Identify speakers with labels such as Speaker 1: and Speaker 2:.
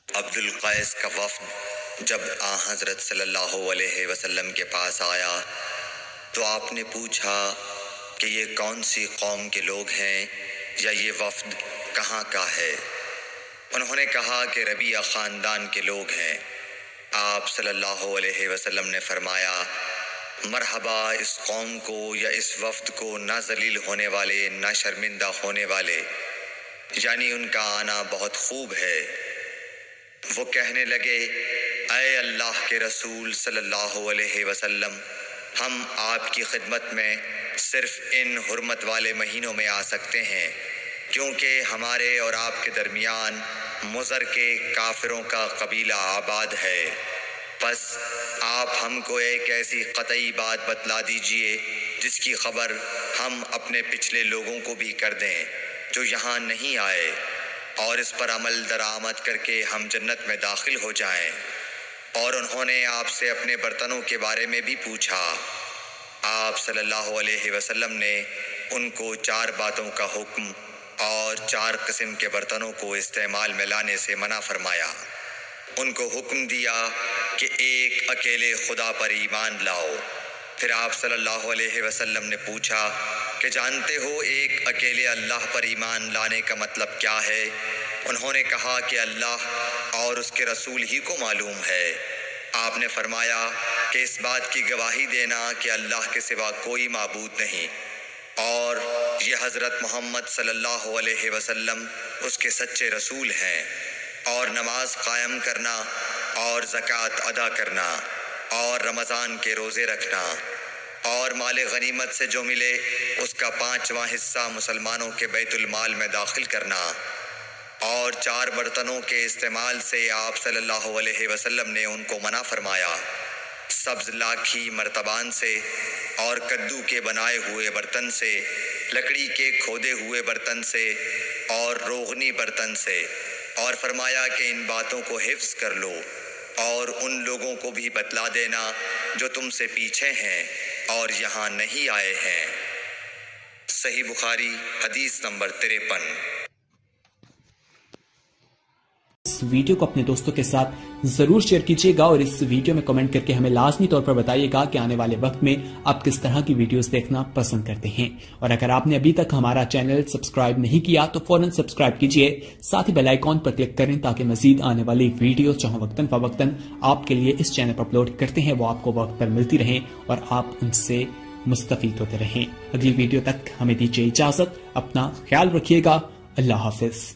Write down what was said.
Speaker 1: عبدالقیس کا وفد جب حضرت صلی اللہ علیہ وسلم کے پاس آیا تو آپ نے پوچھا کہ یہ کون سی قوم کے لوگ ہیں یا یہ وفد کہاں کا ہے؟ انہوں نے کہا کہ ربیعہ خاندان کے لوگ ہیں۔ آپ صلی اللہ علیہ وسلم نے فرمایا، مرحبا اس قوم کو یا اس وفد کو، نہ ذلیل ہونے والے نہ شرمندہ ہونے والے، یعنی ان کا آنا بہت خوب ہے۔ وہ کہنے لگے، اے اللہ کے رسول صلی اللہ علیہ وسلم، ہم آپ کی خدمت میں صرف ان حرمت والے مہینوں میں آ سکتے ہیں، کیونکہ ہمارے اور آپ کے درمیان مضر کے کافروں کا قبیلہ آباد ہے۔ پس آپ ہم کو ایک ایسی قطعی بات بتلا دیجئے جس کی خبر ہم اپنے پچھلے لوگوں کو بھی کر دیں جو یہاں نہیں آئے، اور اس پر عمل درآمد کر کے ہم جنت میں داخل ہو جائیں۔ اور انہوں نے آپ سے اپنے برتنوں کے بارے میں بھی پوچھا۔ آپ صلی اللہ علیہ وسلم نے ان کو 4 باتوں کا حکم اور 4 قسم کے برتنوں کو استعمال میں لانے سے منع فرمایا۔ ان کو حکم دیا کہ ایک اکیلے خدا پر ایمان لاؤ۔ پھر آپ صلی اللہ علیہ وسلم نے پوچھا کہ جانتے ہو ایک اکیلے اللہ پر ایمان لانے کا مطلب کیا ہے؟ انہوں نے کہا کہ اللہ اور اس کے رسول ہی کو معلوم ہے۔ آپ نے فرمایا کہ اس بات کی گواہی دینا کہ اللہ کے سوا کوئی معبود نہیں، اور یہ حضرت محمد صلی اللہ علیہ وسلم اس کے سچے رسول ہیں، اور نماز قائم کرنا اور زکوٰۃ ادا کرنا اور رمضان کے روزے رکھنا اور مال غنیمت سے جو ملے اس کا 5واں حصہ مسلمانوں کے بیت المال میں داخل کرنا، اور 4 برتنوں کے استعمال سے آپ صلی اللہ علیہ وسلم نے ان کو منع فرمایا، سبز لاکھی مرتبان سے اور کدو کے بنائے ہوئے برتن سے، لکڑی کے کھودے ہوئے برتن سے اور روغنی برتن سے، اور فرمایا کہ ان باتوں کو حفظ کر لو اور ان لوگوں کو بھی بتلا دینا جو تم سے پیچھے ہیں اور یہاں نہیں آئے ہیں۔ صحیح بخاری حدیث نمبر 53۔
Speaker 2: اس ویڈیو کو اپنے دوستوں کے ساتھ ضرور شیئر کیجیے گا، اور اس ویڈیو میں کمنٹ کر کے ہمیں لازمی طور پر بتائیے گا کہ آنے والے وقت میں آپ کس طرح کی ویڈیوز دیکھنا پسند کرتے ہیں۔ اور اگر آپ نے ابھی تک ہمارا چینل سبسکرائب نہیں کیا تو فوراً سبسکرائب کیجیے، ساتھ ہی بیل آئیکن پر کلک کریں تاکہ مزید آنے والی ویڈیوز جہاں وقتاً فوقتاً آپ کے لیے اس چینل پر اپلوڈ کرتے ہیں وہ آپ کو وقت پر ملتی رہیں اور آپ ان سے مستفید ہوتے رہیں۔ اگلی ویڈیو تک ہمیں دیجیے اجازت، اپنا خیال رکھیے گا، اللہ حافظ۔